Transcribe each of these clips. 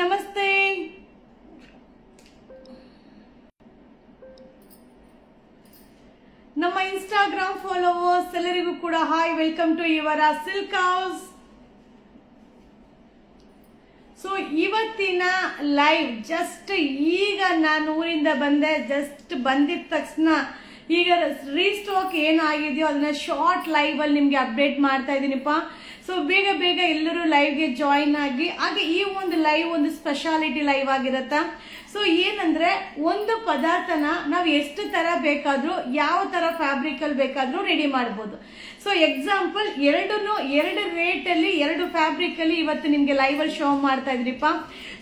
ನಮಸ್ತೆ. ನಮ್ಮ Instagram followers ಎಲ್ಲರಿಗೂ ಕೂಡ hi, welcome to your silk house. So ಇವತ್ತಿನ ಲೈವ್ ಜಸ್ಟ್ ಈಗ ನಾನು ಊರಿಂದ ಬಂದೆ. ಜಸ್ಟ್ ಬಂದಿದ ತಕ್ಷಣ ಈಗ ರೀಸ್ಟಾಕ್ ಏನಾಗಿದೆಯೋ ಅದನ್ನ ಶಾರ್ಟ್ ಲೈವ್ ಅಲ್ಲಿ ನಿಮ್ಗೆ ಅಪ್ಡೇಟ್ ಮಾಡ್ತಾ ಇದೀನಿಪ್ಪ. ಸೊ ಬೇಗ ಬೇಗ ಎಲ್ಲರೂ ಲೈವ್ಗೆ ಜಾಯಿನ್ ಆಗಿ. ಹಾಗೆ ಈ ಒಂದು ಲೈವ್ ಒಂದು ಸ್ಪೆಷಾಲಿಟಿ ಲೈವ್ ಆಗಿರತ್ತಾ. ಸೊ ಏನಂದ್ರೆ ಒಂದು ಪದಾರ್ಥನ ನಾವು ಎಷ್ಟು ತರ ಬೇಕಾದ್ರೂ ಯಾವ ತರ ಫ್ಯಾಬ್ರಿಕ್ ಅಲ್ಲಿ ಬೇಕಾದ್ರೂ ರೆಡಿ ಮಾಡಬಹುದು. ಸೊ ಎಕ್ಸಾಂಪಲ್ ಎರಡು ರೇಟ್ ಅಲ್ಲಿ ಎರಡು ಫ್ಯಾಬ್ರಿಕ್ ಅಲ್ಲಿ ಇವತ್ತು ನಿಮ್ಗೆ ಲೈವ್ ಅಲ್ಲಿ ಶೋ ಮಾಡ್ತಾ ಇದ್ರಿಪ್ಪ.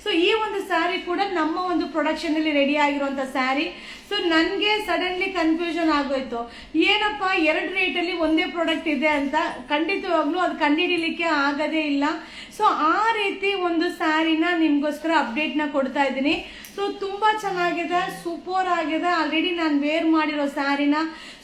ಸೊ ಈ ಒಂದು ಸ್ಯಾರಿ ಕೂಡ ನಮ್ಮ ಒಂದು ಪ್ರೊಡಕ್ಷನ್ ಅಲ್ಲಿ ರೆಡಿ ಆಗಿರುವಂತ ಸ್ಯಾರಿ. ಸೊ ನನ್ಗೆ ಸಡನ್ಲಿ ಕನ್ಫ್ಯೂಷನ್ ಆಗೋಯ್ತು, ಏನಪ್ಪಾ ಎರಡು ರೇಟ್ ಅಲ್ಲಿ ಒಂದೇ ಪ್ರಾಡಕ್ಟ್ ಇದೆ ಅಂತ. ಖಂಡಿತವಾಗ್ಲೂ ಅದು ಕಂಡುಹಿಡಿಲಿಕ್ಕೆ ಆಗದೇ ಇಲ್ಲ. ಸೊ ಆ ರೀತಿ ಒಂದು ಸ್ಯಾರಿನ ನಿಮ್ಗೋಸ್ಕರ ಅಪ್ಡೇಟ್ ನ ಕೊಡ್ತಾ ಇದ್ದೀನಿ. ಸೊ ತುಂಬಾ ಚೆನ್ನಾಗಿದೆ, ಸೂಪರ್ ಆಗಿದೆ. ಆಲ್ರೆಡಿ ನಾನು ವೇರ್ ಮಾಡಿರೋ ಸ್ಯಾರಿನ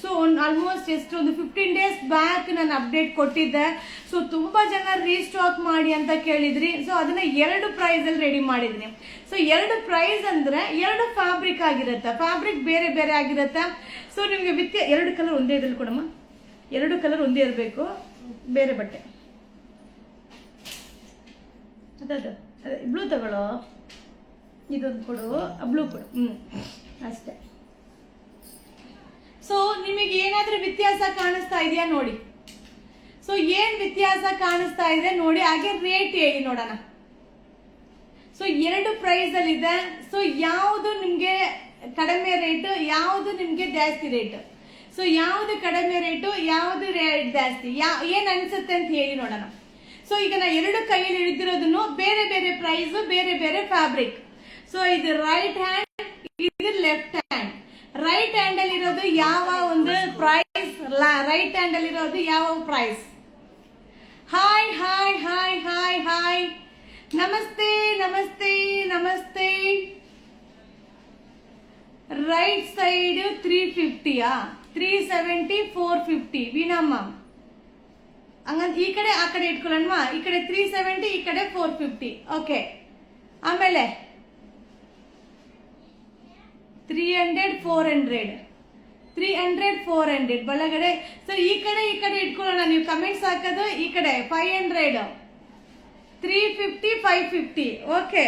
ಸೊ ಆಲ್ಮೋಸ್ಟ್ ಎಷ್ಟು ಒಂದು 15 days ಬ್ಯಾಕ್ ನಾನು ಅಪ್ಡೇಟ್ ಕೊಟ್ಟಿದ್ದೆ. ಸೊ ತುಂಬಾ ಜನ ರೀಸ್ಟಾಕ್ ಮಾಡಿ ಅಂತ ಕೇಳಿದ್ರಿ. ಸೊ ಅದನ್ನ ಎರಡು ಪ್ರೈಸ್ ಅಲ್ಲಿ ರೆಡಿ ಮಾಡಿದ್ನಿ. ಸೊ ಎರಡು ಪ್ರೈಸ್ ಅಂದ್ರೆ ಎರಡು ಫ್ಯಾಬ್ರಿಕ್ ಆಗಿರುತ್ತೆ, ಫ್ಯಾಬ್ರಿಕ್ ಬೇರೆ ಬೇರೆ ಆಗಿರುತ್ತೆ. ಸೊ ನಿಮ್ಗೆ ಎರಡು ಕಲರ್ ಒಂದೇ ಇದ್ರಲ್ಲಿ ಕೊಡಮ್ಮ, ಎರಡು ಕಲರ್ ಒಂದೇ ಇರಬೇಕು, ಬೇರೆ ಬಟ್ಟೆ ಅದ ಬ್ಲೂ ತಗೊಳ್ಳೋ, ಇದೊಂದು ಕೊಡು, ಬ್ಲೂ ಕೊಡು, ಅಷ್ಟೇ. ಸೊ ನಿಮಗೆ ಏನಾದ್ರೂ ವ್ಯತ್ಯಾಸ ಕಾಣಿಸ್ತಾ ಇದೆಯಾ ನೋಡಿ. ಸೊ ಏನ್ ವ್ಯತ್ಯಾಸ ಕಾಣಿಸ್ತಾ ಇದೆ ನೋಡಿ, ಹಾಗೆ ರೇಟ್ ಹೇಳಿ ನೋಡೋಣ. ಸೊ ಎರಡು ಪ್ರೈಸ್ ಅಲ್ಲಿ ಇದೆ. ಸೊ ಯಾವುದು ನಿಮ್ಗೆ ಕಡಿಮೆ ರೇಟ್, ಯಾವುದು ನಿಮ್ಗೆ ಜಾಸ್ತಿ ರೇಟ್. ಸೊ ಯಾವ್ದು ಕಡಿಮೆ ರೇಟು, ಯಾವ್ದು ರೇಟ್ ಜಾಸ್ತಿ, ಏನ್ ಅನ್ಸುತ್ತೆ ಅಂತ ಹೇಳಿ ನೋಡೋಣ. ಸೊ ಈಗ ನಾ ಎರಡು ಕೈಯಲ್ಲಿ ಹಿಡಿದಿರೋದನ್ನು ಬೇರೆ ಬೇರೆ ಪ್ರೈಸ್, ಬೇರೆ ಬೇರೆ ಫ್ಯಾಬ್ರಿಕ್. ಸೊ ಇದು ರೈಟ್ ಹ್ಯಾಂಡ್, ಇದು ಲೆಫ್ಟ್ ಹ್ಯಾಂಡ್. ರೈಟ್ ಹ್ಯಾಂಡ್ ಅಲ್ಲಿ ಇರೋದು ಯಾವ ಒಂದು ಪ್ರೈಸ್, ರೈಟ್ ಹ್ಯಾಂಡ್ ಅಲ್ಲಿ ಇರೋದು ಯಾವ price. Hi hi hi hi hi, ನಮಸ್ತೆ ನಮಸ್ತೆ ನಮಸ್ತೆ. ರೈಟ್ ಸೈಡ್ 350ಯಾ, 370, 450 ವೀಣಮ್ಮ. ಹಂಗಂತ ಈ ಕಡೆ ಆ ಕಡೆ ಇಟ್ಕೊಳ್ಳೋಣ. ಈ ಕಡೆ 370, ಈ ಕಡೆ 450. ಓಕೆ, ಆಮೇಲೆ 300, 400, 300, 400 ಬಲಗಡೆ. ಸೊ ಈ ಕಡೆ ಇಟ್ಕೊಳ್ಳೋಣ. ನೀವು ಕಮೆಂಟ್ಸ್ ಹಾಕೋದು ಈ ಕಡೆ 500, 350, 550. ಓಕೆ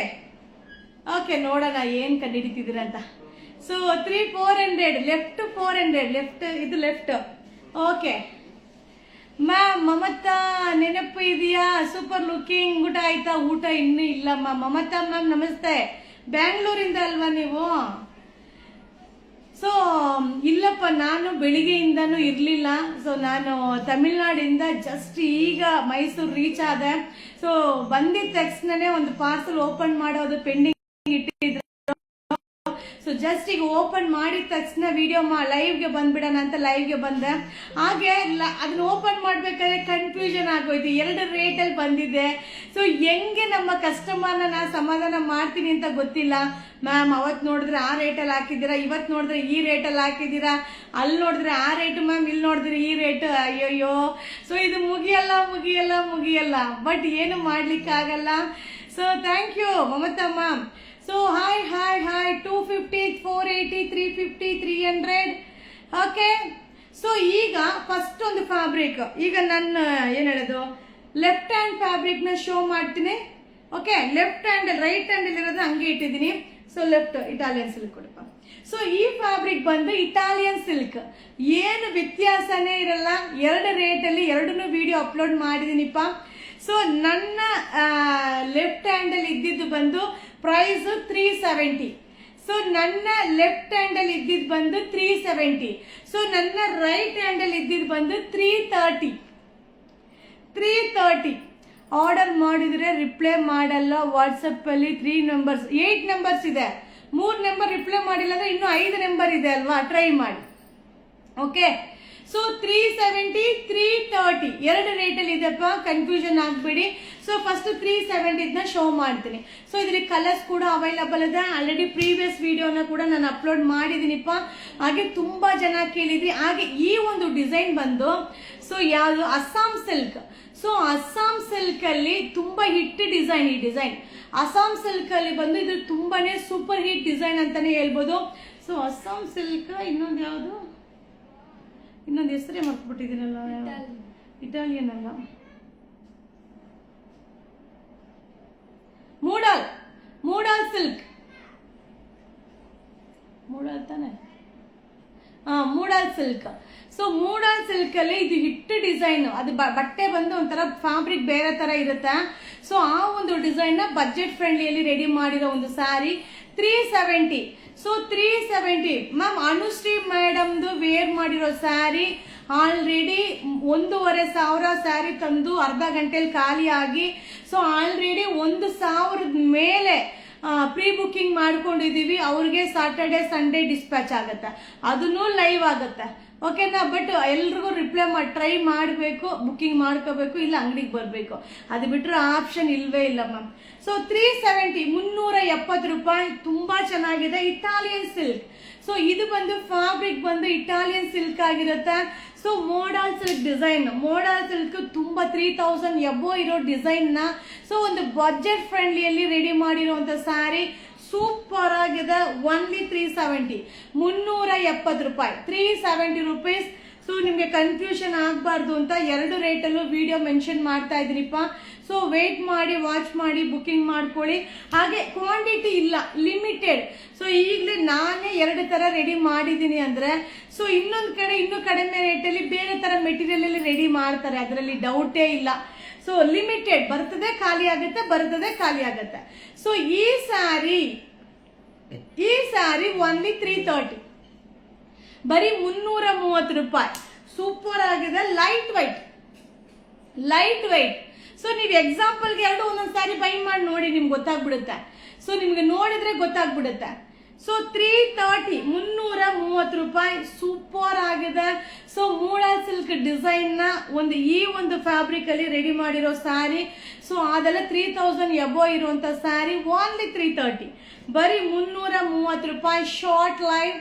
ಓಕೆ, ನೋಡೋಣ ಏನ್ ಕಂಡುಹಿಡಿತಿದ್ದೀರ ಅಂತ. ಸೊ 400 ಲೆಫ್ಟ್, 400 ಲೆಫ್ಟ್, ಇದು ಲೆಫ್ಟ್. ಓಕೆ ಮ್ಯಾಮ್, ಮಮತಾ ನೆನಪು ಇದೆಯಾ? Super looking. ಊಟ ಆಯ್ತಾ? ಊಟ ಇನ್ನೂ ಇಲ್ಲಮ್ಮ. ಮಮತಾ ಮ್ಯಾಮ್ ನಮಸ್ತೆ. ಬ್ಯಾಂಗ್ಳೂರಿಂದ ಅಲ್ವಾ ನೀವು? ಸೊ ಇಲ್ಲಪ್ಪ, ನಾನು ಬೆಳಿಗ್ಗೆಯಿಂದನೂ ಇರ್ಲಿಲ್ಲ. ಸೊ ನಾನು ತಮಿಳ್ನಾಡಿಂದ ಜಸ್ಟ್ ಈಗ ಮೈಸೂರು ರೀಚ್ ಆದೆ. ಸೊ ಬಂದಿದ ತಕ್ಷಣನೇ ಒಂದು ಪಾರ್ಸಲ್ ಓಪನ್ ಮಾಡೋದು ಪೆಂಡಿಂಗ್ ಇಟ್ಟಿದ್ರು. ಸೊ ಜಸ್ಟ್ ಈಗ ಓಪನ್ ಮಾಡಿದ ತಕ್ಷಣ ವಿಡಿಯೋ ಲೈವ್ಗೆ ಬಂದ್ಬಿಡೋಣ ಅಂತ ಲೈವ್ಗೆ ಬಂದೆ. ಹಾಗೆ ಅದನ್ನ ಓಪನ್ ಮಾಡ್ಬೇಕಾದ್ರೆ ಕನ್ಫ್ಯೂಷನ್ ಆಗೋಯ್ತು, ಎರಡು ರೇಟ್ ಅಲ್ಲಿ ಬಂದಿದೆ. ಸೊ ಹೆಂಗೆ ನಮ್ಮ ಕಸ್ಟಮರ್ನ ನಾ ಸಮಾಧಾನ ಮಾಡ್ತೀನಿ ಅಂತ ಗೊತ್ತಿಲ್ಲ. ಮ್ಯಾಮ್ ಅವತ್ ನೋಡಿದ್ರೆ ಆ ರೇಟಲ್ಲಿ ಹಾಕಿದ್ದೀರಾ, ಇವತ್ ನೋಡಿದ್ರೆ ಈ ರೇಟಲ್ಲಿ ಹಾಕಿದ್ದೀರಾ, ಅಲ್ಲಿ ನೋಡಿದ್ರೆ ಆ ರೇಟ್ ಮ್ಯಾಮ್, ಇಲ್ಲಿ ನೋಡಿದ್ರೆ ಈ ರೇಟ್. ಅಯ್ಯೋಯ್ಯೋ, ಸೊ ಇದು ಮುಗಿಯಲ್ಲ. ಬಟ್ ಏನು ಮಾಡ್ಲಿಕ್ಕೆ ಆಗಲ್ಲ. So thank you Mamata ma'am. So hi hi hi, 250, 480, 350, 300. Okay, so ಈಗ ಫಸ್ಟ್ ಒಂದು ಫ್ಯಾಬ್ರಿಕ್, ಈಗ ನನ್ನ ಏನ್ ಹೇಳೋದು, ಲೆಫ್ಟ್ ಹ್ಯಾಂಡ್ ಫ್ಯಾಬ್ರಿಕ್ ನ ಶೋ ಮಾಡ್ತೀನಿ. Okay, left hand, right hand ಇರೋದು ಹಂಗೆ ಇಟ್ಟಿದ್ದೀನಿ. ಸೊ ಲೆಫ್ಟ್ ಇಟಾಲಿಯನ್ ಸಿಲ್ಕ್ ಕೊಡಪ್ಪ. ಸೊ ಈ ಫ್ಯಾಬ್ರಿಕ್ ಬಂದು ಇಟಾಲಿಯನ್ ಸಿಲ್ಕ್, ಏನು ವ್ಯತ್ಯಾಸನೇ ಇರಲ್ಲ. ಎರಡು ರೇಟ್ ಅಲ್ಲಿ ಎರಡನ್ನೂ ವಿಡಿಯೋ ಅಪ್ಲೋಡ್ ಮಾಡಿದೀನಿಪ್ಪ. ಸೊ ನನ್ನ ಲೆಫ್ಟ್ ಹ್ಯಾಂಡ್ ಅಲ್ಲಿ ಇದ್ದಿದ್ದು ಬಂದು ಪ್ರೈಸ್ 370. ಸೊ ನನ್ನ ಲೆಫ್ಟ್ ಹ್ಯಾಂಡ್ ಅಲ್ಲಿ ಇದ್ದಿದ್ದು ಬಂದು 370. ಸೊ ನನ್ನ ರೈಟ್ ಹ್ಯಾಂಡ್ ಅಲ್ಲಿ ಇದ್ದಿದ್ದು ಬಂದು 330. ಆರ್ಡರ್ ಮಾಡಿದ್ರೆ ರಿಪ್ಲೈ ಮಾಡಲ್ಲ ವಾಟ್ಸಪ್ ಅಲ್ಲಿ. 8 ನಂಬರ್ಸ್ ಇದೆ, 3 ನಂಬರ್ ರಿಪ್ಲೈ ಮಾಡಿಲ್ಲ ಅಂದ್ರೆ ಇನ್ನು 5 ನಂಬರ್ ಇದೆ ಅಲ್ವಾ, ಟ್ರೈ ಮಾಡಿ. ಓಕೆ, ಸೊ 370, 330 ಎರಡು ರೇಟ್ ಅಲ್ಲಿ ಇದೆಪ್ಪ, ಕನ್ಫ್ಯೂಷನ್ ಆಗ್ಬೇಡಿ. ಸೊ ಫಸ್ಟ್ 370 ಶೋ ಮಾಡ್ತೀನಿ. ಸೊ ಇದ್ರಲ್ಲಿ ಕಲರ್ಸ್ ಕೂಡ ಅವೈಲಬಲ್ ಇದೆ. ಆಲ್ರೆಡಿ ಪ್ರೀವಿಯಸ್ ವಿಡಿಯೋನ ಕೂಡ ನಾನು ಅಪ್ಲೋಡ್ ಮಾಡಿದೀನಿಪ್ಪ. ಹಾಗೆ ತುಂಬಾ ಜನ ಕೇಳಿದ್ರಿ. ಹಾಗೆ ಈ ಒಂದು ಡಿಸೈನ್ ಬಂದು ಸೊ ಯಾವುದು Assam silk. So Assam silk ಅಲ್ಲಿ ತುಂಬಾ ಹಿಟ್ ಡಿಸೈನ್. ಈ ಡಿಸೈನ್ ಅಸ್ಸಾಂ ಸಿಲ್ಕ್ ಅಲ್ಲಿ ಬಂದು ಇದು ತುಂಬಾನೇ ಸೂಪರ್ ಹಿಟ್ ಡಿಸೈನ್ ಅಂತಾನೆ ಹೇಳ್ಬೋದು. ಸೊ ಅಸ್ಸಾಂ ಸಿಲ್ಕ್ ಇನ್ನೊಂದು ಯಾವುದು, ಇನ್ನೊಂದು ಹೆಸರೇ ಮರ್ತ್ಬಿಟ್ಟಿದ್ದೀನಲ್ಲ, ಇಟಾಲಿಯನ್ ಅಲ್ಲ, ಮೂಡಾಲ್ ಸಿಲ್ಕ್, ಮೂಡಾಲ್ ತಾನೆ, ಮೂಡಾಲ್ ಸಿಲ್ಕ್. ಸೊ ಮೂಡಾಲ್ ಸಿಲ್ಕ್ ಅಲ್ಲಿ ಇದು ಹಿಟ್ ಡಿಸೈನ್. ಅದು ಬಟ್ಟೆ ಬಂದು ಒಂಥರ ಫ್ಯಾಬ್ರಿಕ್ ಬೇರೆ ತರ ಇರುತ್ತೆ. ಸೊ ಆ ಒಂದು ಡಿಸೈನ್ ನ ಬಜೆಟ್ ಫ್ರೆಂಡ್ಲಿಯಲ್ಲಿ ರೆಡಿ ಮಾಡಿರೋ ಒಂದು ಸ್ಯಾರಿ 370. ಸೊ 370 ಮ್ಯಾಮ್ ಅನುಶ್ರೀ ಮೇಡಮ್ದು ವೇರ್ ಮಾಡಿರೋ ಸ್ಯಾರಿ ಆಲ್ರೆಡಿ 1,500 ಸ್ಯಾರಿ ತಂದು ಅರ್ಧ ಗಂಟೆಲಿ ಖಾಲಿ ಆಗಿ, ಸೊ ಆಲ್ರೆಡಿ 1,000 ಮೇಲೆ ಪ್ರೀ ಬುಕ್ಕಿಂಗ್ ಮಾಡ್ಕೊಂಡಿದೀವಿ. ಅವ್ರಿಗೆ ಸಾಟರ್ಡೆ ಸಂಡೇ ಡಿಸ್ಪ್ಯಾಚ್ ಆಗುತ್ತೆ, ಅದನ್ನು ಲೈವ್ ಆಗುತ್ತೆ. ಓಕೆನಾ? ಬಟ್ ಎಲ್ರಿಗೂ ರಿಪ್ಲೈ ಮಾಡಿ ಟ್ರೈ ಮಾಡಬೇಕು, ಬುಕ್ಕಿಂಗ್ ಮಾಡ್ಕೋಬೇಕು, ಇಲ್ಲ ಅಂಗಡಿಗೆ ಬರಬೇಕು. ಅದು ಬಿಟ್ಟರೆ ಆಪ್ಷನ್ ಇಲ್ವೇ ಇಲ್ಲ ಮ್ಯಾಮ್. ಸೊ 370 370 ರೂಪಾಯಿ. ತುಂಬಾ ಚೆನ್ನಾಗಿದೆ, ಇಟಾಲಿಯನ್ ಸಿಲ್ಕ್. ಸೊ ಇದು ಬಂದು ಫ್ಯಾಬ್ರಿಕ್ ಬಂದು ಇಟಾಲಿಯನ್ ಸಿಲ್ಕ್ ಆಗಿರುತ್ತೆ. So modal silk design, modal silk ತುಂಬಾ 3000 ಎಬೋ ಇರೋ ಡಿಸೈನ್ ನ ಸೊ ಒಂದು ಬಜೆಟ್ ಫ್ರೆಂಡ್ಲಿಯಲ್ಲಿ ರೆಡಿ ಮಾಡಿರುವಂತ ಸ್ಯಾರಿ ಸೂಪರ್ ಆಗಿದೆ. ಓನ್ಲಿ 370 370 ರೂಪಾಯಿ, 370 ರುಪೀಸ್. ಸೊ ನಿಮ್ಗೆ ಕನ್ಫ್ಯೂಷನ್ ಆಗಬಾರ್ದು ಅಂತ 2 ರೇಟಲ್ಲೂ ವಿಡಿಯೋ ಮೆನ್ಷನ್ ಮಾಡ್ತಾ ಇದೀನಿಪ್ಪ. ಸೊ ವೇಟ್ ಮಾಡಿ, ವಾಚ್ ಮಾಡಿ, ಬುಕ್ಕಿಂಗ್ ಮಾಡ್ಕೊಳ್ಳಿ. ಹಾಗೆ ಕ್ವಾಂಟಿಟಿ ಇಲ್ಲ, ಲಿಮಿಟೆಡ್. ಸೊ ಈಗಲೇ ನಾನೇ 2 ತರ ರೆಡಿ ಮಾಡಿದ್ದೀನಿ ಅಂದ್ರೆ, ಸೊ ಇನ್ನೊಂದು ಕಡೆ ಇನ್ನೂ ಕಡಿಮೆ ರೇಟಲ್ಲಿ ಬೇರೆ ತರ ಮೆಟೀರಿಯಲ್ ಅಲ್ಲಿ ರೆಡಿ ಮಾಡ್ತಾರೆ, ಅದರಲ್ಲಿ ಡೌಟೇ ಇಲ್ಲ. ಸೊ ಲಿಮಿಟೆಡ್, ಬರ್ತದೆ ಖಾಲಿ ಆಗುತ್ತೆ, ಬರ್ತದೆ ಖಾಲಿ ಆಗುತ್ತೆ. ಸೊ ಈ ಸ್ಯಾರಿ ಓನ್ಲಿ 330, ಬರೀ 330 ರೂಪಾಯಿ. ಸೂಪರ್ ಆಗಿದೆ, ಲೈಟ್ ವೈಟ್. ಸೊ ನೀವು ಎಕ್ಸಾಂಪಲ್ಗೆ 2 ಒಂದೊಂದು ಸ್ಯಾರಿ ಬೈ ಮಾಡಿ ನೋಡಿ, ನಿಮ್ಗೆ ಗೊತ್ತಾಗ್ಬಿಡುತ್ತೆ. ಸೊ ನಿಮ್ಗೆ ನೋಡಿದ್ರೆ ಗೊತ್ತಾಗ್ಬಿಡುತ್ತೆ. ಸೊ 330 330 ರೂಪಾಯಿ. ಸೂಪರ್ ಆಗಿದೆ. ಸೊ ಮೂಡಲ್ ಸಿಲ್ಕ್ ಡಿಸೈನ್ ನ ಈ ಒಂದು ಫ್ಯಾಬ್ರಿಕ್ ಅಲ್ಲಿ ರೆಡಿ ಮಾಡಿರೋ ಸ್ಯಾರಿ. ಸೊ ಅದೆಲ್ಲ 3000 ಎಬೋ ಇರುವಂತ ಸ್ಯಾರಿ ಓನ್ಲಿ 330, ಬರೀ 330 ರೂಪಾಯಿ. Short live.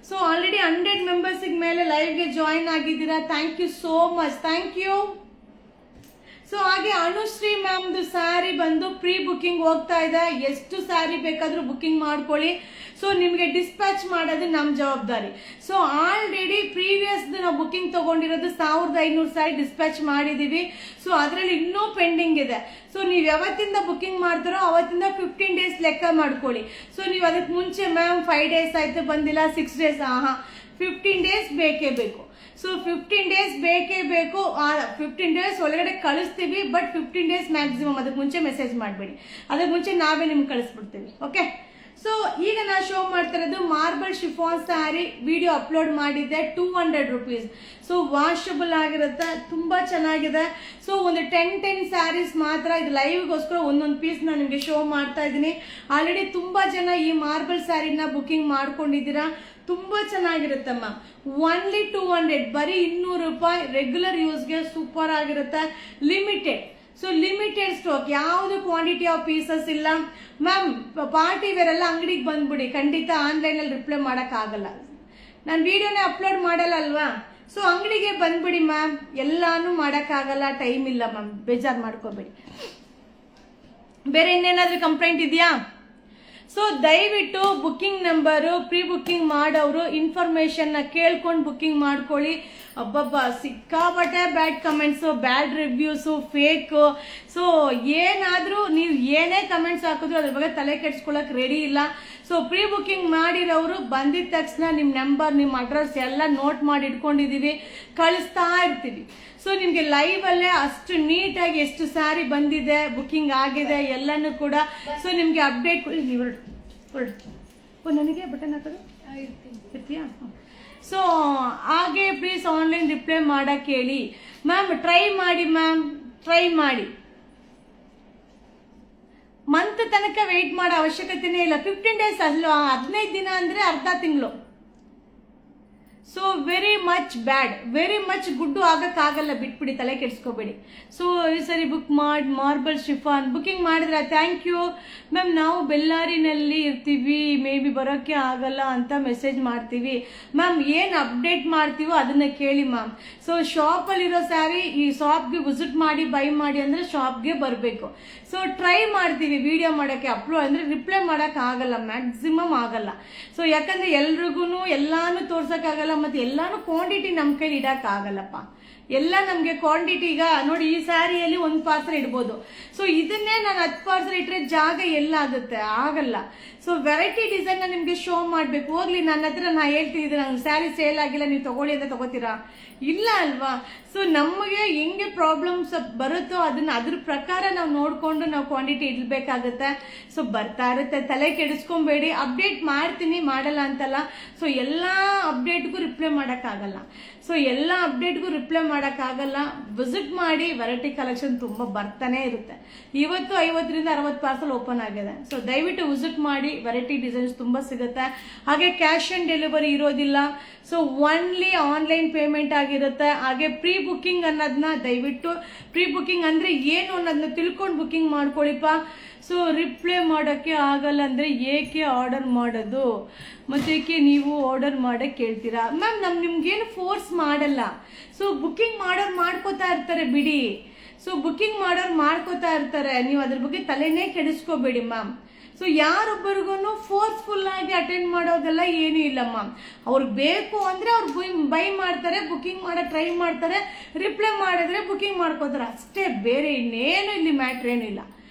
So already 100 members ಮೇಲೆ ಲೈವ್ಗೆ ಜಾಯಿನ್ ಆಗಿದ್ದೀರಾ. Thank you so much, thank you. So ಹಾಗೆ ಅನುಶ್ರೀ ಮ್ಯಾಮ್ದು ಸ್ಯಾರಿ ಬಂದು ಪ್ರೀ ಬುಕ್ಕಿಂಗ್ ಹೋಗ್ತಾ ಇದೆ. ಎಷ್ಟು ಸ್ಯಾರಿ ಬೇಕಾದ್ರೂ ಬುಕ್ಕಿಂಗ್ ಮಾಡ್ಕೊಳ್ಳಿ. ಸೊ ನಿಮ್ಗೆ ಡಿಸ್ಪ್ಯಾಚ್ ಮಾಡೋದು ನಮ್ ಜವಾಬ್ದಾರಿ. ಸೊ ಆಲ್ರೆಡಿ ಪ್ರೀವಿಯಸ್ ನಾವು ಬುಕ್ಕಿಂಗ್ ತಗೊಂಡಿರೋದು 1500 ಸ್ಯಾರಿ ಡಿಸ್ಪ್ಯಾಚ್ ಮಾಡಿದೀವಿ. ಸೊ ಅದರಲ್ಲಿ ಇನ್ನೂ ಪೆಂಡಿಂಗ್ ಇದೆ. ಸೊ ನೀವು ಯಾವತ್ತಿಂದ ಬುಕ್ಕಿಂಗ್ ಮಾಡ್ತಾರೋ ಅವತ್ತಿಂದ 15 ಡೇಸ್ ಲೆಕ್ಕ ಮಾಡ್ಕೊಳ್ಳಿ. ಸೊ ನೀವು ಅದಕ್ಕೆ ಮುಂಚೆ ಮ್ಯಾಮ್ 5 ಡೇಸ್ ಆಯ್ತು ಬಂದಿಲ್ಲ, 6 ಡೇಸ್, 15 ಡೇಸ್ ಬೇಕೇ ಬೇಕು. ಸೊ 15 ಡೇಸ್ ಬೇಕೇ ಬೇಕು. 15 ಡೇಸ್ ಒಳಗಡೆ ಕಳಿಸ್ತೀವಿ, ಬಟ್ 15 ಡೇಸ್ ಮ್ಯಾಕ್ಸಿಮಮ್. ಅದಕ್ಕೆ ಮುಂಚೆ ಮೆಸೇಜ್ ಮಾಡಬೇಡಿ, ಅದಕ್ಕೆ ಮುಂಚೆ ನಾವೇ ನಿಮ್ಗೆ ಕಳಿಸ್ಬಿಡ್ತೀವಿ. ಓಕೆ? ಸೊ ಈಗ ನಾ ಶೋ ಮಾಡ್ತಾ ಇರೋದು marble chiffon sari. Video upload ಮಾಡಿದ್ದೆ, 200 ರುಪೀಸ್. ಸೊ ವಾಷಬಲ್ ಆಗಿರುತ್ತೆ, ತುಂಬಾ ಚೆನ್ನಾಗಿದೆ. ಸೊ ಒಂದು 10 ಸ್ಯಾರೀಸ್ ಮಾತ್ರ ಇದು ಲೈವ್ಗೋಸ್ಕರ ಒಂದೊಂದು ಪೀಸ್ ನಾನು ನಿಮಗೆ ಶೋ ಮಾಡ್ತಾ ಇದ್ದೀನಿ. ಆಲ್ರೆಡಿ ತುಂಬಾ ಜನ ಈ ಮಾರ್ಬಲ್ ಸ್ಯಾರಿನ ಬುಕ್ಕಿಂಗ್ ಮಾಡ್ಕೊಂಡಿದ್ದೀರಾ. ತುಂಬಾ ಚೆನ್ನಾಗಿರುತ್ತಮ್ಮ. ಓನ್ಲಿ 200, ಬರೀ 200 ರೂಪಾಯಿ. ರೆಗ್ಯುಲರ್ ಯೂಸ್ಗೆ ಸೂಪರ್ ಆಗಿರುತ್ತೆ. ಲಿಮಿಟೆಡ್. ಸೊ ಲಿಮಿಟೆಡ್ ಸ್ಟಾಕ್, ಯಾವುದು ಕ್ವಾಂಟಿಟಿ ಆಫ್ ಪೀಸಸ್ ಇಲ್ಲ ಮ್ಯಾಮ್. ಪಾರ್ಟಿ ವೇರ್ ಎಲ್ಲ ಅಂಗಡಿಗೆ ಬಂದ್ಬಿಡಿ, ಖಂಡಿತ ಆನ್ಲೈನ್ ಅಲ್ಲಿ ರಿಪ್ಲೈ ಮಾಡಕ್ ಆಗಲ್ಲ. ನಾನು ವಿಡಿಯೋನೇ ಅಪ್ಲೋಡ್ ಮಾಡಲ್ಲ ಅಲ್ವಾ. ಸೊ ಅಂಗಡಿಗೆ ಬಂದ್ಬಿಡಿ ಮ್ಯಾಮ್, ಎಲ್ಲಾನು ಮಾಡಕ್ ಆಗಲ್ಲ, ಟೈಮ್ ಇಲ್ಲ ಮ್ಯಾಮ್, ಬೇಜಾರು ಮಾಡ್ಕೋಬೇಡಿ. ಬೇರೆ ಇನ್ನೇನಾದ್ರೂ ಕಂಪ್ಲೇಂಟ್ ಇದೆಯಾ? ಸೊ ದಯವಿಟ್ಟು ಬುಕ್ಕಿಂಗ್ ನಂಬರು, ಪ್ರೀ ಬುಕ್ಕಿಂಗ್ ಮಾಡೋರು ಇನ್ಫಾರ್ಮೇಶನ್ ನ ಕೇಳ್ಕೊಂಡು ಬುಕ್ಕಿಂಗ್ ಮಾಡ್ಕೊಳ್ಳಿ. ಅಬ್ಬಬ್ಬಾ ಸಿಕ್ಕಾಪಟ್ಟೆ ಬ್ಯಾಡ್ ಕಮೆಂಟ್ಸು, ಬ್ಯಾಡ್ ರಿವ್ಯೂಸು, ಫೇಕ್. ಸೊ ಏನಾದ್ರೂ ನೀವು ಏನೇ ಕಮೆಂಟ್ಸ್ ಹಾಕಿದ್ರು ಅದ್ರ ಬಗ್ಗೆ ತಲೆ ಕೆಡ್ಸ್ಕೊಳಕ್ ರೆಡಿ ಇಲ್ಲ. ಸೊ ಪ್ರೀ ಬುಕ್ಕಿಂಗ್ ಮಾಡಿರೋರು ಬಂದಿದ ತಕ್ಷಣ ನಿಮ್ಮ ನಂಬರ್, ನಿಮ್ಮ ಅಡ್ರೆಸ್ ಎಲ್ಲ ನೋಟ್ ಮಾಡಿ ಇಟ್ಕೊಂಡಿದೀವಿ, ಕಳಿಸ್ತಾ ಇರ್ತೀವಿ. ಸೊ ನಿಮ್ಗೆ ಲೈವ್ ಅಲ್ಲೇ ಅಷ್ಟು ನೀಟಾಗಿ ಎಷ್ಟು ಸ್ಯಾರಿ ಬಂದಿದೆ, ಬುಕ್ಕಿಂಗ್ ಆಗಿದೆ ಎಲ್ಲಾನು ಕೂಡ. ಸೊ ನಿಮ್ಗೆ ಅಪ್ಡೇಟ್ ನನಗೆ ಬಟನ್ ಹಾಕೋದು ಇರ್ತೀಯಾ? ಸೊ ಹಾಗೆ ಪ್ಲೀಸ್ ಆನ್ಲೈನ್ ರಿಪ್ಲೈ ಮಾಡಕ್ ಹೇಳಿ ಮ್ಯಾಮ್. ಟ್ರೈ ಮಾಡಿ ಮ್ಯಾಮ್, ಟ್ರೈ ಮಾಡಿ. ಮಂತ್ ತನಕ ವೆಯ್ಟ್ ಮಾಡೋ ಅವಶ್ಯಕತೆನೇ ಇಲ್ಲ. 15 ಡೇಸ್ ಅಲ್ವಾ, 15 ದಿನ ಅಂದ್ರೆ ಅರ್ಧ ತಿಂಗಳು. ಸೊ ವೆರಿ ಮಚ್ ಬ್ಯಾಡ್, ವೆರಿ ಮಚ್ ಗುಡ್ಡು ಆಗಕ್ಕಾಗಲ್ಲ, ಬಿಟ್ಬಿಡಿ, ತಲೆ ಕೆಡಿಸ್ಕೋಬೇಡಿ. ಸೊ ಈ ಸರಿ ಬುಕ್ ಮಾಡಿ ಮಾರ್ಬಲ್ ಶಿಫಾನ್ ಬುಕ್ಕಿಂಗ್ ಮಾಡಿದ್ರೆ ಥ್ಯಾಂಕ್ ಯು ಮ್ಯಾಮ್. ನಾವು ಬೆಳ್ಳಾರಿನಲ್ಲಿ ಇರ್ತೀವಿ, ಮೇ ಬಿ ಬರೋಕ್ಕೆ ಆಗಲ್ಲ ಅಂತ ಮೆಸೇಜ್ ಮಾಡ್ತೀವಿ ಮ್ಯಾಮ್. ಏನು ಅಪ್ಡೇಟ್ ಮಾಡ್ತೀವೋ ಅದನ್ನ ಕೇಳಿ ಮ್ಯಾಮ್. ಸೊ ಶಾಪಲ್ಲಿರೋ ಸ್ಯಾರಿ ಈ ಶಾಪ್ಗೆ ವಿಸಿಟ್ ಮಾಡಿ ಬೈ ಮಾಡಿ ಅಂದರೆ ಶಾಪ್ಗೆ ಬರಬೇಕು. ಸೊ ಟ್ರೈ ಮಾಡ್ತೀವಿ ವಿಡಿಯೋ ಮಾಡೋಕ್ಕೆ, ಅಪ್ಲೋಡ್ ಅಂದರೆ ರಿಪ್ಲೈ ಮಾಡೋಕ್ಕೆ ಆಗಲ್ಲ, ಮ್ಯಾಕ್ಸಿಮಮ್ ಆಗಲ್ಲ. ಸೊ ಯಾಕಂದರೆ ಎಲ್ರಿಗೂ ಎಲ್ಲಾನು ತೋರ್ಸೋಕ್ಕಾಗಲ್ಲ, ಮತ್ತು ಎಲ್ಲಾನು ಕ್ವಾಂಟಿಟಿ ನಮ್ಮ ಕೈಲಿ ಇಡೋಕ್ಕಾಗಲ್ಲಪ್ಪ. ಎಲ್ಲ ನಮಗೆ ಕ್ವಾಂಟಿಟಿ, ಈಗ ನೋಡಿ ಈ ಸ್ಯಾರಿಯಲ್ಲಿ ಒಂದು ಪಾರ್ಸಲ್ ಇಡ್ಬೋದು. ಸೊ ಇದನ್ನೇ ನಾನು 10 ಪಾರ್ಸಲ್ ಇಟ್ಟರೆ ಜಾಗ ಎಲ್ಲ ಆಗುತ್ತೆ, ಆಗಲ್ಲ. ಸೊ ವೆರೈಟಿ ಡಿಸೈನ್ ನಿಮಗೆ ಶೋ ಮಾಡಬೇಕು. ಹೋಗ್ಲಿ, ನನ್ನ ಹತ್ರ ನಾ ಹೇಳ್ತಿದ್ದೆ, ನಂಗೆ ಸ್ಯಾರಿ ಸೇಲ್ ಆಗಿಲ್ಲ, ನೀವು ತಗೊಳ್ಳಿ ಅಂತ ತಗೋತೀರಾ? ಇಲ್ಲ ಅಲ್ವಾ? ಸೊ ನಮಗೆ ಹೆಂಗೆ ಪ್ರಾಬ್ಲಮ್ಸ್ ಬರುತ್ತೋ ಅದನ್ನ ಅದ್ರ ಪ್ರಕಾರ ನಾವು ನೋಡಿಕೊಂಡು ನಾವು ಕ್ವಾಂಟಿಟಿ ಇಡಬೇಕಾಗುತ್ತೆ. ಸೊ ಬರ್ತಾ ಇರುತ್ತೆ, ತಲೆ ಕೆಡಿಸ್ಕೊಬೇಡಿ. ಅಪ್ಡೇಟ್ ಮಾಡ್ತೀನಿ, ಮಾಡಲ್ಲ ಅಂತಲ್ಲ. ಸೊ ಎಲ್ಲ ಅಪ್ಡೇಟ್ಗೂ ರಿಪ್ಲೈ ಮಾಡೋಕ್ಕಾಗಲ್ಲ. ಸೊ ಎಲ್ಲ ಅಪ್ಡೇಟ್ಗೂ ರಿಪ್ಲೈ ಮಾಡೋಕ್ಕಾಗಲ್ಲ. ವಿಸಿಟ್ ಮಾಡಿ, ವೆರೈಟಿ ಕಲೆಕ್ಷನ್ ತುಂಬ ಬರ್ತಾನೆ ಇರುತ್ತೆ. ಇವತ್ತು 50ರಿಂದ 60 ಪಾರ್ಸಲ್ ಓಪನ್ ಆಗಿದೆ. ಸೊ ದಯವಿಟ್ಟು ವಿಸಿಟ್ ಮಾಡಿ, ವೆರೈಟಿ ಡಿಸೈನ್ಸ್ ತುಂಬ ಸಿಗುತ್ತೆ. ಹಾಗೆ ಕ್ಯಾಶ್ ಆನ್ ಡೆಲಿವರಿ ಇರೋದಿಲ್ಲ. ಸೊ ಒನ್ಲಿ ಆನ್ಲೈನ್ ಪೇಮೆಂಟ್ ಆಗಿರುತ್ತೆ. ಹಾಗೆ ಪ್ರೀ ಬುಕ್ಕಿಂಗ್ ಅನ್ನೋದನ್ನ ದಯವಿಟ್ಟು, ಪ್ರೀ ಬುಕ್ಕಿಂಗ್ ಅಂದರೆ ಏನು ಅನ್ನೋದನ್ನ ತಿಳ್ಕೊಂಡು ಬುಕ್ಕಿಂಗ್ ಮಾಡ್ಕೊಳ್ಳಿಪ್ಪ. ಸೊ ರಿಪ್ಲೈ ಮಾಡೋಕ್ಕೆ ಆಗಲ್ಲ ಅಂದರೆ ಏಕೆ ಆರ್ಡರ್ ಮಾಡೋದು, ಮತ್ತು ಏಕೆ ನೀವು ಆರ್ಡರ್ ಮಾಡೋಕ್ಕೆ ಕೇಳ್ತೀರಾ? ಮ್ಯಾಮ್ ನಿಮ್ಗೇನು ಫೋರ್ಸ್ ಮಾಡಲ್ಲ. ಸೊ ಬುಕ್ಕಿಂಗ್ ಮಾಡೋರು ಮಾಡ್ಕೋತಾ ಇರ್ತಾರೆ ಬಿಡಿ. ಸೊ ಬುಕ್ಕಿಂಗ್ ಮಾಡೋರು ಮಾಡ್ಕೋತಾ ಇರ್ತಾರೆ, ನೀವು ಅದ್ರ ಬಗ್ಗೆ ತಲೆನೇ ಕೆಡಿಸ್ಕೋಬೇಡಿ ಮ್ಯಾಮ್. ಸೊ ಯಾರೊಬ್ಬರಿಗೂ ಫೋರ್ಸ್ಫುಲ್ ಆಗಿ ಅಟೆಂಡ್ ಮಾಡೋದೆಲ್ಲ ಏನೂ ಇಲ್ಲ ಮ್ಯಾಮ್. ಅವ್ರಿಗೆ ಬೇಕು ಅಂದರೆ ಅವ್ರು ಬೈ ಮಾಡ್ತಾರೆ, ಬುಕ್ಕಿಂಗ್ ಮಾಡೋ ಟ್ರೈ ಮಾಡ್ತಾರೆ, ರಿಪ್ಲೈ ಮಾಡಿದ್ರೆ ಬುಕ್ಕಿಂಗ್ ಮಾಡ್ಕೋತಾರೆ ಅಷ್ಟೇ, ಬೇರೆ ಇನ್ನೇನು ಇಲ್ಲಿ ಮ್ಯಾಟ್ರ್ ಏನಿಲ್ಲ.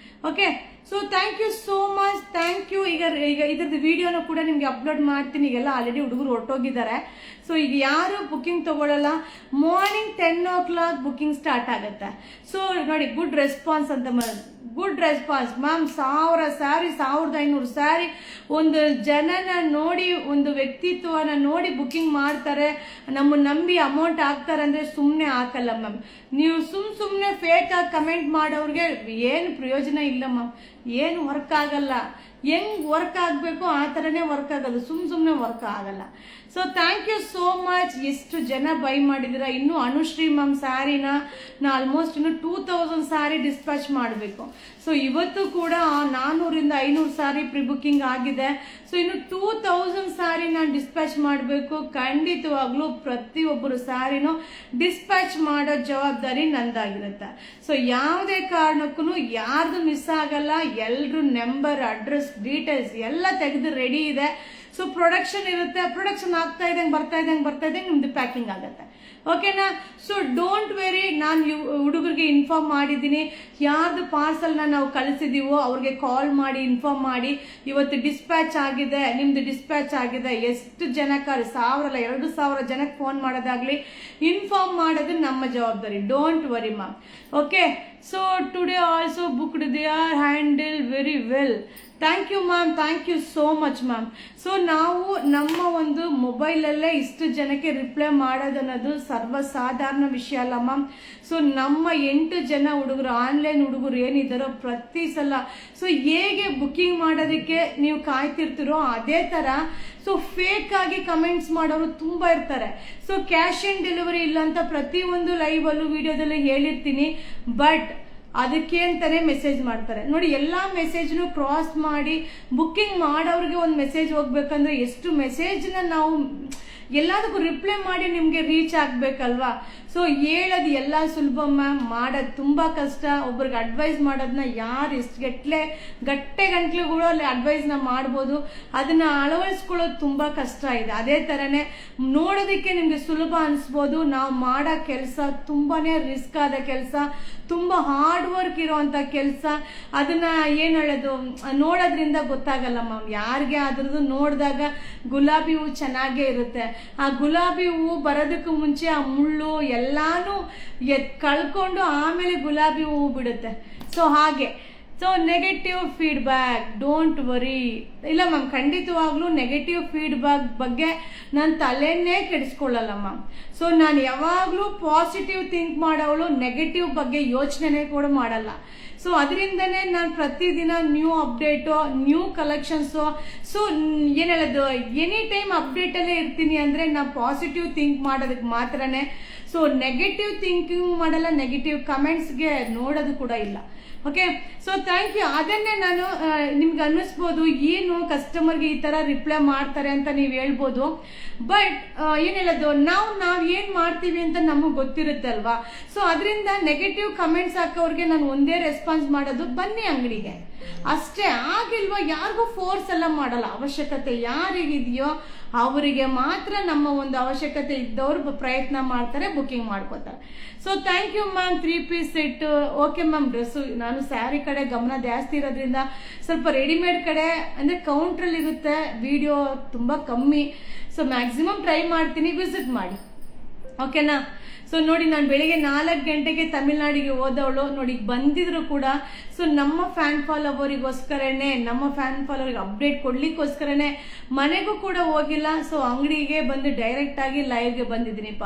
Okay, so thank you so much, thank you. ಈಗ ಇದ್ರದ್ದು ವಿಡಿಯೋನ ಕೂಡ ನಿಮಗೆ ಅಪ್ಲೋಡ್ ಮಾಡ್ತೀನಿ. ಈಗೆಲ್ಲ ಆಲ್ರೆಡಿ ಹುಡುಗರು ಹೊರಟೋಗಿದ್ದಾರೆ. ಸೊ ಈಗ ಯಾರು ಬುಕ್ಕಿಂಗ್ ತಗೊಳ್ಳಲ್ಲ. ಮಾರ್ನಿಂಗ್ 10 o'clock ಬುಕ್ಕಿಂಗ್ ಸ್ಟಾರ್ಟ್ ಆಗುತ್ತೆ. ಸೊ ನೋಡಿ, ಗುಡ್ ರೆಸ್ಪಾನ್ಸ್ ಅಂತ, good response ma'am. 1000 sari, 1500 sari, ಒಂದು ಜನನ ನೋಡಿ, ಒಂದು ವ್ಯಕ್ತಿತ್ವನ ನೋಡಿ ಬುಕ್ಕಿಂಗ್ ಮಾಡ್ತಾರೆ, ನಮ್ಮನ್ನು ನಂಬಿ ಅಮೌಂಟ್ ಹಾಕ್ತಾರೆ ಅಂದರೆ ಸುಮ್ಮನೆ ಹಾಕಲ್ಲ ಮ್ಯಾಮ್. ನೀವು ಸುಮ್ಮನೆ ಫೇಕ್ ಆಗಿ ಕಮೆಂಟ್ ಮಾಡೋರಿಗೆ ಏನು ಪ್ರಯೋಜನ ಇಲ್ಲ ಮ್ಯಾಮ್. ಏನು ವರ್ಕ್ ಆಗಲ್ಲ. ಹೆಂಗ್ ವರ್ಕ್ ಆಗಬೇಕು ಆ ಥರನೇ ವರ್ಕ್ ಆಗೋದು, ಸುಮ್ಮನೆ ವರ್ಕ್ ಆಗಲ್ಲ. So thank you so much. ಎಷ್ಟು ಜನ ಬೈ ಮಾಡಿದ್ದೀರಾ. ಇನ್ನು ಅನುಶ್ರೀ ಮ್ಯಾಮ್ ಸ್ಯಾರಿನ ನಾ ಆಲ್ಮೋಸ್ಟ್ ಇನ್ನು 2000 ಸ್ಯಾರಿ ಡಿಸ್ಪ್ಯಾಚ್ ಮಾಡಬೇಕು. ಸೊ ಇವತ್ತು ಕೂಡ 400ರಿಂದ 500 ಸ್ಯಾರಿ ಪ್ರಿ ಬುಕ್ಕಿಂಗ್ ಆಗಿದೆ. ಸೊ ಇನ್ನು 2000 ಸ್ಯಾರಿ ನಾನು ಡಿಸ್ಪ್ಯಾಚ್ ಮಾಡಬೇಕು. ಖಂಡಿತವಾಗ್ಲೂ ಪ್ರತಿಯೊಬ್ಬರು ಸ್ಯಾರಿನೂ ಡಿಸ್ಪ್ಯಾಚ್ ಮಾಡೋ ಜವಾಬ್ದಾರಿ ನಂದಾಗಿರುತ್ತೆ. ಸೊ ಯಾವುದೇ ಕಾರಣಕ್ಕೂ ಯಾರ್ದು ಮಿಸ್ ಆಗಲ್ಲ. ಎಲ್ರು ನಂಬರ್, ಅಡ್ರೆಸ್, ಡೀಟೇಲ್ಸ್ ಎಲ್ಲ ತೆಗೆದು ರೆಡಿ ಇದೆ. ಸೊ ಪ್ರೊಡಕ್ಷನ್ ಇರುತ್ತೆ, ಪ್ರೊಡಕ್ಷನ್ ಆಗ್ತಾ ಇದ್ದಂಗೆ ಬರ್ತಾ ಇದ್ದಂಗೆ ನಿಮ್ದು ಪ್ಯಾಕಿಂಗ್ ಆಗುತ್ತೆ. ಓಕೆನಾ? ಸೊ ಡೋಂಟ್ ವೆರಿ, ನಾನು ಹುಡುಗರಿಗೆ ಇನ್ಫಾರ್ಮ್ ಮಾಡಿದ್ದೀನಿ. ಯಾರ್ದು ಪಾರ್ಸಲ್ನ ನಾವು ಕಳಿಸಿದೀವೋ ಅವ್ರಿಗೆ ಕಾಲ್ ಮಾಡಿ ಇನ್ಫಾರ್ಮ್ ಮಾಡಿ, ಇವತ್ತು ಡಿಸ್ಪ್ಯಾಚ್ ಆಗಿದೆ, ನಿಮ್ದು ಡಿಸ್ಪ್ಯಾಚ್ ಆಗಿದೆ. ಎಷ್ಟು ಜನಕ್ಕೆ, 1000 ಅಲ್ಲ 2000 ಜನಕ್ಕೆ ಫೋನ್ ಮಾಡೋದಾಗ್ಲಿ, ಇನ್ಫಾರ್ಮ್ ಮಾಡೋದು ನಮ್ಮ ಜವಾಬ್ದಾರಿ. Don't worry ma'am. Okay, so today also booked they are handle very well. Thank you ma'am, thank you so much ma'am. So ನಾವು ನಮ್ಮ ಒಂದು ಮೊಬೈಲಲ್ಲೇ ಇಷ್ಟು ಜನಕ್ಕೆ ರಿಪ್ಲೈ ಮಾಡೋದನ್ನೋದು ಸರ್ವಸಾಧಾರಣ ವಿಷಯ ಅಲ್ಲ ಮ್ಯಾಮ್. ಸೊ ನಮ್ಮ 8 ಜನ ಹುಡುಗರು, ಆನ್ಲೈನ್ ಹುಡುಗರು ಏನಿದ್ದಾರೋ ಪ್ರತಿ ಸಲ ಸೊ ಹೇಗೆ ಬುಕ್ಕಿಂಗ್ ಮಾಡೋದಕ್ಕೆ ನೀವು ಕಾಯ್ತಿರ್ತೀರೋ ಅದೇ ಥರ ಸೊ ಫೇಕ್ ಆಗಿ ಕಮೆಂಟ್ಸ್ ಮಾಡೋರು ತುಂಬ ಇರ್ತಾರೆ. ಸೊ ಕ್ಯಾಶ್ ಆನ್ ಡೆಲಿವರಿ ಇಲ್ಲ ಅಂತ ಪ್ರತಿಯೊಂದು ಲೈವಲ್ಲೂ ವಿಡಿಯೋದಲ್ಲೂ ಹೇಳಿರ್ತೀನಿ. ಬಟ್ ಅದಕ್ಕೆ ಅಂತಾನೆ ಮೆಸೇಜ್ ಮಾಡ್ತಾರೆ ನೋಡಿ. ಎಲ್ಲ ಮೆಸೇಜ್ನು ಕ್ರಾಸ್ ಮಾಡಿ ಬುಕ್ಕಿಂಗ್ ಮಾಡೋರಿಗೆ ಒಂದು ಮೆಸೇಜ್ ಹೋಗ್ಬೇಕಂದ್ರೆ ಎಷ್ಟು ಮೆಸೇಜ್ನ ನಾವು ಎಲ್ಲದಕ್ಕೂ ರಿಪ್ಲೈ ಮಾಡಿ ನಿಮಗೆ ರೀಚ್ ಆಗಬೇಕಲ್ವಾ. ಸೊ ಹೇಳೋದು ಎಲ್ಲ ಸುಲಭ ಮ್ಯಾಮ್, ಮಾಡೋದು ತುಂಬ ಕಷ್ಟ. ಒಬ್ರಿಗೆ ಅಡ್ವೈಸ್ ಮಾಡೋದನ್ನ ಯಾರು ಎಷ್ಟು ಗಂಟ್ಲೆಗಳು ಅಲ್ಲಿ ಅಡ್ವೈಸ್ನ ಮಾಡ್ಬೋದು, ಅದನ್ನ ಅಳವಡಿಸ್ಕೊಳ್ಳೋದು ತುಂಬ ಕಷ್ಟ ಇದೆ. ಅದೇ ಥರನೇ ನೋಡೋದಕ್ಕೆ ನಿಮಗೆ ಸುಲಭ ಅನಿಸ್ಬೋದು, ನಾವು ಮಾಡೋ ಕೆಲಸ ತುಂಬಾ ರಿಸ್ಕ್ ಆದ ಕೆಲಸ, ತುಂಬ ಹಾರ್ಡ್ ವರ್ಕ್ ಇರೋವಂಥ ಕೆಲಸ. ಅದನ್ನ ಏನು ಹೇಳೋದು, ನೋಡೋದ್ರಿಂದ ಗೊತ್ತಾಗಲ್ಲ ಮ್ಯಾಮ್. ಯಾರಿಗೆ ಅದ್ರದ್ದು ನೋಡಿದಾಗ ಗುಲಾಬಿ ಹೂವು ಚೆನ್ನಾಗೇ ಇರುತ್ತೆ, ಆ ಗುಲಾಬಿ ಹೂವು ಬರೋದಕ್ಕೂ ಮುಂಚೆ ಆ ಮುಳ್ಳು ಎಲ್ಲಾನು ಕಳ್ಕೊಂಡು ಆಮೇಲೆ ಗುಲಾಬಿ ಹೂವು ಬಿಡುತ್ತೆ. ಸೊ ಹಾಗೆ so negative feedback don't worry. ಇಲ್ಲ ಮ್ಯಾಮ್, ಖಂಡಿತವಾಗ್ಲೂ ನೆಗೆಟಿವ್ ಫೀಡ್ಬ್ಯಾಕ್ ಬಗ್ಗೆ ನಾನು ತಲೆನೇ ಕೆಡಿಸ್ಕೊಳ್ಳಲ್ಲ ಮ್ಯಾಮ್. ಸೊ ನಾನು ಯಾವಾಗ್ಲೂ ಪಾಸಿಟಿವ್ ಥಿಂಕ್ ಮಾಡೋವಳು, ನೆಗೆಟಿವ್ ಬಗ್ಗೆ ಯೋಚನೆ ಕೂಡ ಮಾಡಲ್ಲ. ಸೊ ಅದರಿಂದನೇ ನಾನು ಪ್ರತಿದಿನ new update, new collections, so ಏನು ಹೇಳೋದು, ಎನಿ ಟೈಮ್ ಅಪ್ಡೇಟಲ್ಲೇ ಇರ್ತೀನಿ. ಅಂದರೆ ನಾನು ಪಾಸಿಟಿವ್ ಥಿಂಕ್ ಮಾಡೋದಕ್ಕೆ ಮಾತ್ರನೇ. ಸೊ ನೆಗೆಟಿವ್ ಥಿಂಕಿಂಗ್ ಮಾಡಲ್ಲ, ನೆಗೆಟಿವ್ ಕಮೆಂಟ್ಸ್ಗೆ ನೋಡೋದು ಕೂಡ ಇಲ್ಲ. Okay, so thank you. ಅದನ್ನೇ ನಾನು ನಿಮ್ಗೆ ಅನ್ನಿಸ್ಬೋದು, ಏನು ಕಸ್ಟಮರ್ಗೆ ಈ ಥರ ರಿಪ್ಲೈ ಮಾಡ್ತಾರೆ ಅಂತ ನೀವು ಹೇಳ್ಬೋದು. ಬಟ್ ಏನು ಹೇಳೋದು, ನಾವು ಏನು ಮಾಡ್ತೀವಿ ಅಂತ ನಮಗೆ ಗೊತ್ತಿರುತ್ತೆ ಅಲ್ವಾ. ಸೊ ಅದರಿಂದ ನೆಗೆಟಿವ್ ಕಮೆಂಟ್ಸ್ ಹಾಕೋರಿಗೆ ನಾನು ಒಂದೇ ರೆಸ್ಪಾನ್ಸ್ ಮಾಡೋದು, ಬನ್ನಿ ಅಂಗಡಿಗೆ ಅಷ್ಟೇ. ಆಗಿಲ್ವಾ, ಯಾರಿಗೂ ಫೋರ್ಸ್ ಎಲ್ಲ ಮಾಡಲ್ಲ. ಅವಶ್ಯಕತೆ ಯಾರಿಗಿದೆಯೋ ಅವರಿಗೆ ಮಾತ್ರ ನಮ್ಮ ಒಂದು ಅವಶ್ಯಕತೆ ಇದ್ದವ್ರು ಪ್ರಯತ್ನ ಮಾಡ್ತಾರೆ, ಬುಕಿಂಗ್ ಮಾಡ್ಕೋತಾರೆ. So thank you ma'am. 3 piece set okay ma'am. Dress ನಾನು ಸ್ಯಾರಿ ಕಡೆ ಗಮನ ಜಾಸ್ತಿ ಇರೋದ್ರಿಂದ ಸ್ವಲ್ಪ ರೆಡಿಮೇಡ್ ಕಡೆ ಅಂದರೆ ಕೌಂಟ್ರಲ್ಲಿ ಇರುತ್ತೆ, ವಿಡಿಯೋ ತುಂಬ ಕಮ್ಮಿ. ಸೊ ಮ್ಯಾಕ್ಸಿಮಮ್ ಟ್ರೈ ಮಾಡ್ತೀನಿ, ವಿಸಿಟ್ ಮಾಡಿ ಓಕೆನಾ. ಸೊ ನೋಡಿ, ನಾನು ಬೆಳಿಗ್ಗೆ 4 ಗಂಟೆಗೆ ತಮಿಳ್ನಾಡಿಗೆ ಹೋದವಳು ನೋಡಿ, ಬಂದಿದ್ರು ಕೂಡ ಸೊ ನಮ್ಮ ಫ್ಯಾನ್ ಫಾಲೋವರಿಗೋಸ್ಕರನೇ, ನಮ್ಮ ಫ್ಯಾನ್ ಫಾಲೋವರಿಗೆ ಅಪ್ಡೇಟ್ ಕೊಡ್ಲಿಕ್ಕೋಸ್ಕರನೇ ಮನೆಗೂ ಕೂಡ ಹೋಗಿಲ್ಲ. ಸೊ ಅಂಗಡಿಗೆ ಬಂದು ಡೈರೆಕ್ಟ್ ಆಗಿ ಲೈವ್ಗೆ ಬಂದಿದ್ದೀನಿಪ್ಪ.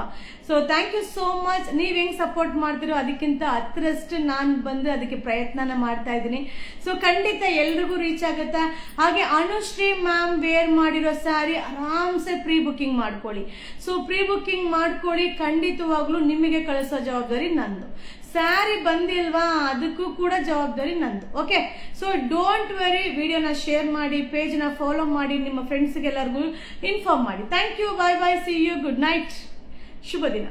So thank you so much. ನೀವು ಹೆಂಗ್ ಸಪೋರ್ಟ್ ಮಾಡ್ತಿರೋ ಅದಕ್ಕಿಂತ 10ರಷ್ಟು ನಾನು ಬಂದು ಅದಕ್ಕೆ ಪ್ರಯತ್ನನ ಮಾಡ್ತಾ ಇದ್ದೀನಿ. ಸೊ ಖಂಡಿತ ಎಲ್ರಿಗೂ ರೀಚ್ ಆಗುತ್ತೆ. ಹಾಗೆ ಅನುಶ್ರೀ ಮ್ಯಾಮ್ ವೇರ್ ಮಾಡಿರೋ ಸ್ಯಾರಿ ಆರಾಮ್ಸೆ ಪ್ರೀ ಬುಕಿಂಗ್ ಮಾಡ್ಕೊಳ್ಳಿ. ಸೊ ಪ್ರೀ ಬುಕಿಂಗ್ ಮಾಡ್ಕೊಳ್ಳಿ, ಖಂಡಿತವಾಗ್ಲೂ ನಿಮಗೆ ಕಳಿಸೋ ಜವಾಬ್ದಾರಿ ನಂದು. ಸ್ಯಾರಿ ಬಂದಿಲ್ವಾ, ಅದಕ್ಕೂ ಕೂಡ ಜವಾಬ್ದಾರಿ ನಂದು. Okay, so don't worry. ವಿಡಿಯೋನ ಶೇರ್ ಮಾಡಿ, ಪೇಜ್ನ ಫಾಲೋ ಮಾಡಿ, ನಿಮ್ಮ ಫ್ರೆಂಡ್ಸ್ಗೆಲ್ಲರಿಗೂ ಇನ್ಫಾರ್ಮ್ ಮಾಡಿ. Thank you, bye bye, see you, good night, ಶುಭ ದಿನ.